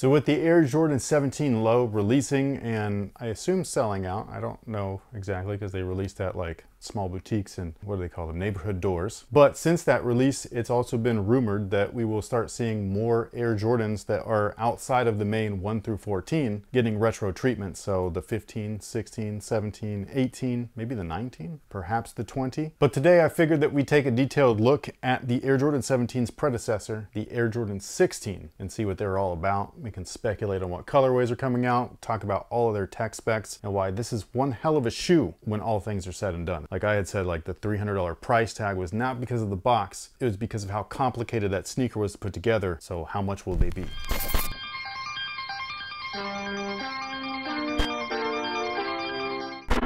So with the Air Jordan 17 Low releasing and I assume selling out, I don't know exactly because they released at like small boutiques and what do they call them, neighborhood doors. But since that release, it's also been rumored that we will start seeing more Air Jordans that are outside of the main 1 through 14 getting retro treatment. So the 15, 16, 17, 18, maybe the 19, perhaps the 20. But today I figured that we take a detailed look at the Air Jordan 17's predecessor, the Air Jordan 16, and see what they're all about. We can speculate on what colorways are coming out, talk about all of their tech specs, and why this is one hell of a shoe when all things are said and done. Like I had said, like the $300 price tag was not because of the box, it was because of how complicated that sneaker was to put together. So how much will they be?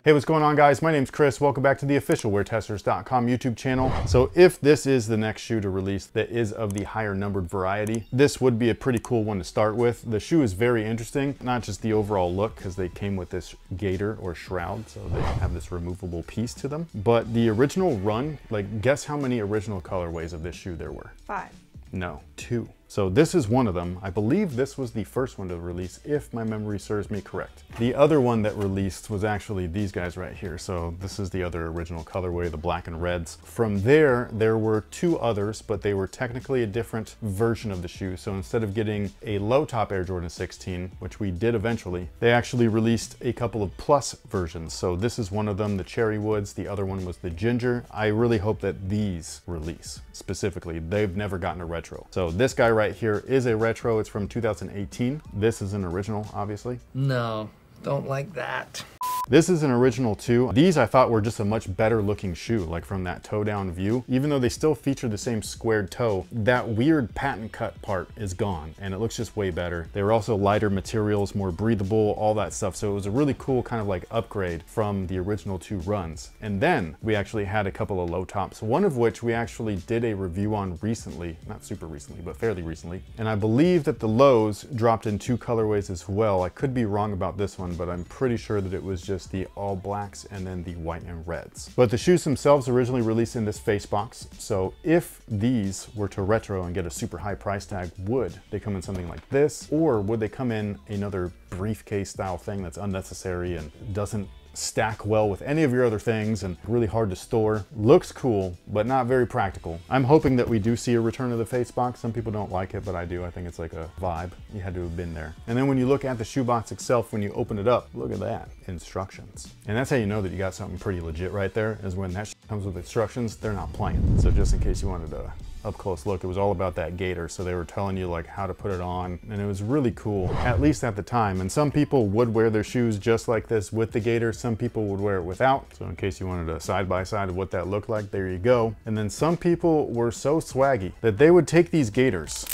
Hey, what's going on guys? My name's Chris. Welcome back to the official WearTesters.com YouTube channel. So if this is the next shoe to release that is of the higher numbered variety, this would be a pretty cool one to start with. The shoe is very interesting, not just the overall look because they came with this gaiter or shroud, so they have this removable piece to them. But the original run, like guess how many original colorways of this shoe there were? 5. No, 2. So this is one of them. I believe this was the first one to release, if my memory serves me correct. The other one that released was actually these guys right here. So this is the other original colorway, the black and reds. From there were 2 others, but they were technically a different version of the shoe. So instead of getting a low top Air Jordan 16, which we did eventually, they actually released a couple of plus versions. So this is one of them, the Cherry Woods. The other one was the Ginger. I really hope that these release specifically. They've never gotten a retro. So this guy right here is a retro. It's from 2018. This is an original, obviously. No, don't like that. This is an original too. These I thought were just a much better looking shoe, like from that toe down view. Even though they still feature the same squared toe, that weird patent cut part is gone and it looks just way better. They were also lighter materials, more breathable, all that stuff. So it was a really cool kind of like upgrade from the original 2 runs. And then we actually had a couple of low tops, one of which we actually did a review on recently, not super recently, but fairly recently. And I believe that the lows dropped in 2 colorways as well. I could be wrong about this one, but I'm pretty sure that it was just the all blacks and then the white and reds. But the shoes themselves originally released in this face box. So if these were to retro and get a super high price tag, would they come in something like this? Or would they come in another briefcase style thing that's unnecessary and doesn't stack well with any of your other things and really hard to store? Looks cool, but not very practical. I'm hoping that we do see a return of the face box. Some people don't like it, but I do. I think it's like a vibe. You had to have been there. And then when you look at the shoebox itself, when you open it up, look at that, instructions. And that's how you know that you got something pretty legit right there, is when that comes with instructions, they're not playing. So just in case you wanted to up close look, it was all about that gaiter. So they were telling you like how to put it on, and it was really cool, at least at the time. And some people would wear their shoes just like this with the gaiter. Some people would wear it without. So in case you wanted a side by side of what that looked like, there you go. And then some people were so swaggy that they would take these gaiters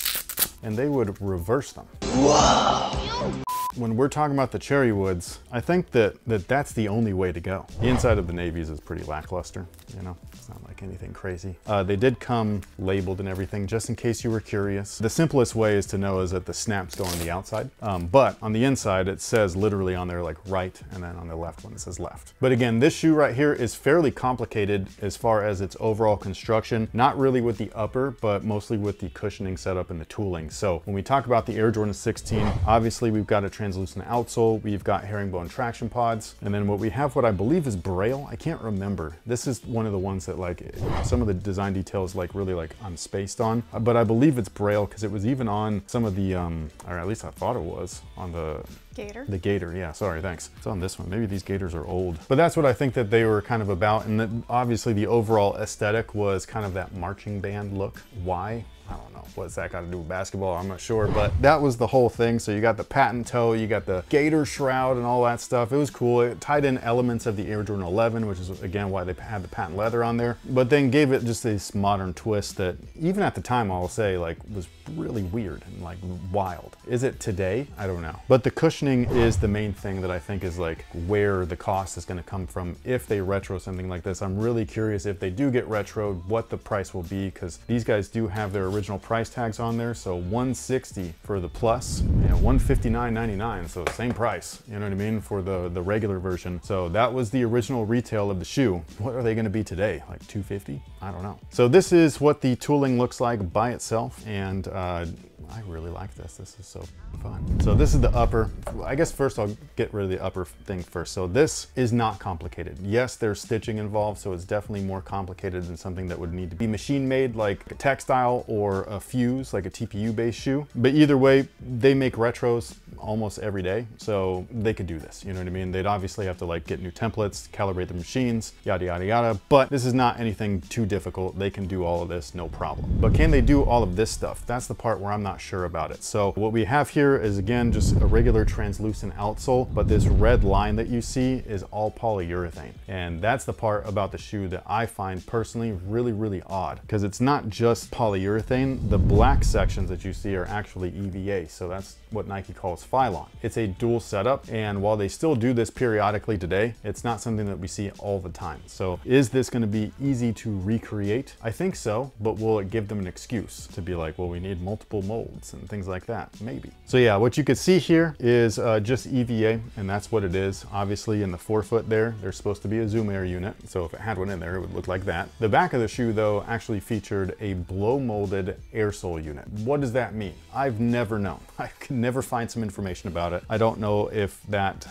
and they would reverse them. Whoa! When we're talking about the Cherry Woods, I think that's the only way to go. The inside of the navies is pretty lackluster, you know? It's not like anything crazy. They did come labeled and everything, just in case you were curious. The simplest way is to know is that the snaps go on the outside, but on the inside it says literally on there like right, and then on the left one it says left. But again, this shoe right here is fairly complicated as far as its overall construction, not really with the upper, but mostly with the cushioning setup and the tooling. So when we talk about the Air Jordan 16, obviously we've got a translucent outsole, we've got herringbone traction pods, and then what I believe is braille. I can't remember. This is one of the ones that like some of the design details like really like I'm spaced on, but I believe it's braille because it was even on some of the or at least I thought it was on the gaiter. The gaiter, yeah, sorry, thanks. It's on this one. Maybe these gaiters are old. But that's what I think that they were kind of about. And that obviously the overall aesthetic was kind of that marching band look. Why? I don't know. What's that got to do with basketball? I'm not sure, but that was the whole thing. So you got the patent toe, you got the gaiter shroud and all that stuff. It was cool. It tied in elements of the Air Jordan 11, which is again why they had the patent leather on there, but then gave it just this modern twist that even at the time, I'll say, like was really weird and like wild. Is it today? I don't know. But the cushioning is the main thing that I think is like where the cost is going to come from if they retro something like this. I'm really curious if they do get retroed, what the price will be, because these guys do have their original price tags on there. So $160 for the plus, you know, $159.99, so same price, you know what I mean, for the regular version. So that was the original retail of the shoe. What are they going to be today? Like $250? I don't know. So this is what the tooling looks like by itself, and I really like this. This is so fun. So this is the upper. I guess first I'll get rid of the upper thing first. So this is not complicated. Yes, there's stitching involved, so it's definitely more complicated than something that would need to be machine made, like a textile or a fuse, like a TPU based shoe. But either way, they make retros almost every day, so they could do this, you know what I mean? They'd obviously have to like get new templates, calibrate the machines, yada yada yada, but this is not anything too difficult. They can do all of this, no problem. But can they do all of this stuff? That's the part where I'm not sure about it. So what we have here is, again, just a regular translucent outsole, but this red line that you see is all polyurethane. And that's the part about the shoe that I find personally really, really odd, because it's not just polyurethane. The black sections that you see are actually EVA, so that's what Nike calls Phylon. It's a dual setup, and while they still do this periodically today, it's not something that we see all the time. So is this going to be easy to recreate? I think so, but will it give them an excuse to be like, well, we need multiple molds and things like that? Maybe. So yeah, what you could see here is just EVA, and that's what it is. Obviously in the forefoot there's supposed to be a Zoom Air unit, so if it had one in there, it would look like that. The back of the shoe though actually featured a blow molded air sole unit. What does that mean? I've never known. I can never find some information about it. I don't know if that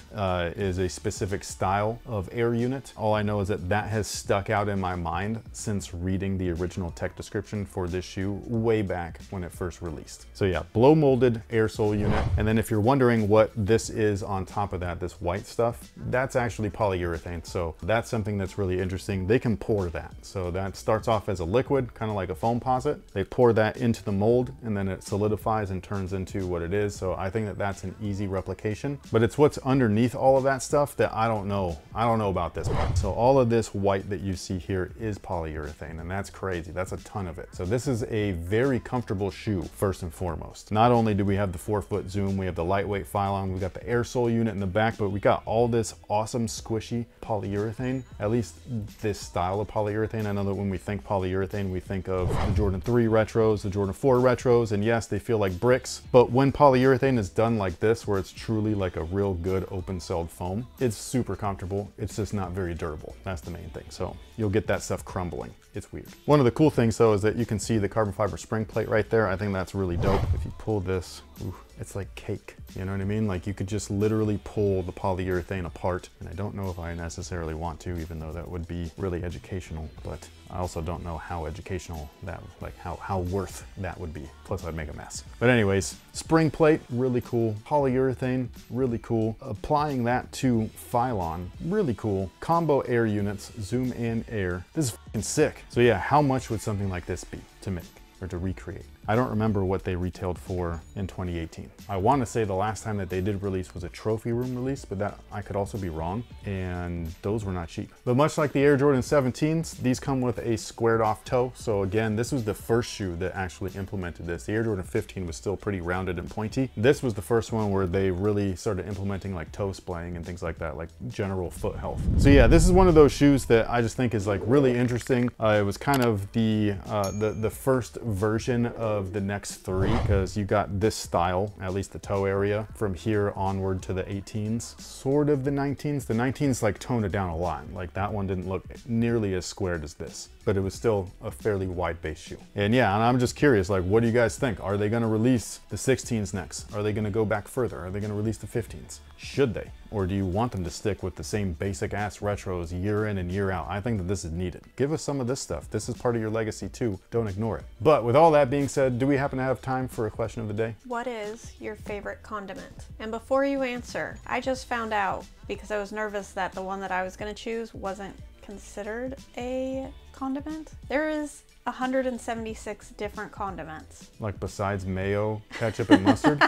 is a specific style of air unit. All I know is that that has stuck out in my mind since reading the original tech description for this shoe way back when it first released. So yeah, blow molded air sole unit. And then if you're wondering what this is on top of that, this white stuff, that's actually polyurethane. So that's something that's really interesting. They can pour that. So that starts off as a liquid, kind of like a foam posset. They pour that into the mold and then it solidifies and turns into what it is. So I think that that's an easy replication, but it's what's underneath all of that stuff that I don't know. I don't know about this part. So all of this white that you see here is polyurethane, and that's crazy. That's a ton of it. So this is a very comfortable shoe, first and foremost. Not only do we have the forefoot zoom, we have the lightweight Phylon, we got the air sole unit in the back, but we got all this awesome squishy polyurethane, at least this style of polyurethane. I know that when we think polyurethane, we think of the Jordan 3 retros, the Jordan 4 retros, and yes, they feel like bricks, but when polyurethane is done like this, where it's truly like a real good open-celled foam, it's super comfortable. It's just not very durable. That's the main thing. So you'll get that stuff crumbling. It's weird. One of the cool things though is that you can see the carbon fiber spring plate right there. I think that's really dope. If you pull this, ooh, it's like cake. You know what I mean? Like you could just literally pull the polyurethane apart. And I don't know if I necessarily want to, even though that would be really educational, but I also don't know how educational that, like how worth that would be. Plus I'd make a mess. But anyways, spring plate, really cool. Polyurethane, really cool. Applying that to Phylon, really cool. Combo air units, zoom in air. This is fucking sick. So yeah, how much would something like this be to make or to recreate? I don't remember what they retailed for in 2018. I want to say the last time that they did release was a trophy room release, but that I could also be wrong, and those were not cheap. But much like the Air Jordan 17s, these come with a squared off toe. So again, this was the first shoe that actually implemented this. The Air Jordan 15 was still pretty rounded and pointy. This was the first one where they really started implementing like toe splaying and things like that, like general foot health. So yeah, this is one of those shoes that I just think is like really interesting. It was kind of the first version of the next three, because you got this style, at least the toe area, from here onward to the 18s, sort of the 19s. The 19s like toned it down a lot. Like that one didn't look nearly as squared as this, but it was still a fairly wide base shoe. And yeah, and I'm just curious, like, what do you guys think? Are they gonna release the 16s next? Are they gonna go back further? Are they gonna release the 15s? Should they? Or do you want them to stick with the same basic ass retros year in and year out? I think that this is needed. Give us some of this stuff. This is part of your legacy too. Don't ignore it. But with all that being said, do we happen to have time for a question of the day? What is your favorite condiment? And before you answer, I just found out, because I was nervous that the one that I was gonna choose wasn't considered a condiment. There is 176 different condiments. Like besides mayo, ketchup, and mustard?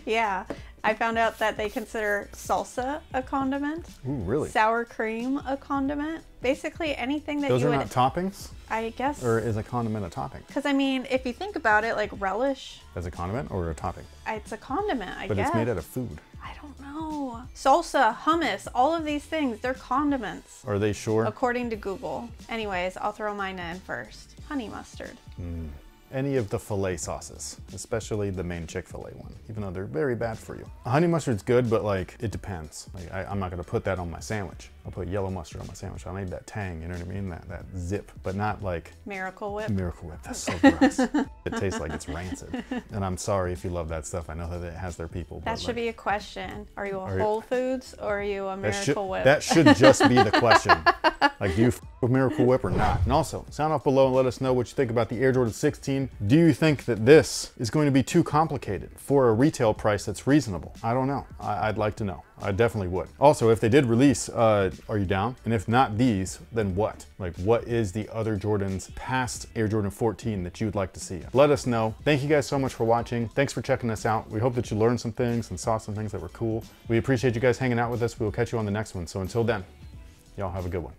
Yeah. I found out that they consider salsa a condiment. Ooh, really? Sour cream a condiment. Basically anything that Those you are would... not toppings? I guess. Or is a condiment a topping? Because I mean, if you think about it, like relish. As a condiment or a topping? It's a condiment, I guess. But it's made out of food. I don't know. Salsa, hummus, all of these things, they're condiments. Are they sure? According to Google. Anyways, I'll throw mine in first. Honey mustard. any of the filet sauces, especially the main Chick-fil-A one, even though they're very bad for you. Honey mustard's good, but like, it depends. Like, I'm not gonna put that on my sandwich. I'll put yellow mustard on my sandwich. I need that tang, you know what I mean? That zip, but not like Miracle Whip. Miracle Whip, that's so gross. It tastes like it's rancid. And I'm sorry if you love that stuff. I know that it has their people. That should be a question. Are you a Whole Foods or are you a Miracle Whip? That should just be the question. Like, do you f with Miracle Whip or not? And also, sound off below and let us know what you think about the Air Jordan 16. Do you think that this is going to be too complicated for a retail price that's reasonable? I don't know. I'd like to know. I definitely would. Also, if they did release, are you down? And if not these, then what? Like, what is the other Jordans past Air Jordan 14 that you'd like to see? Let us know. Thank you guys so much for watching. Thanks for checking us out. We hope that you learned some things and saw some things that were cool. We appreciate you guys hanging out with us. We will catch you on the next one. So until then, y'all have a good one.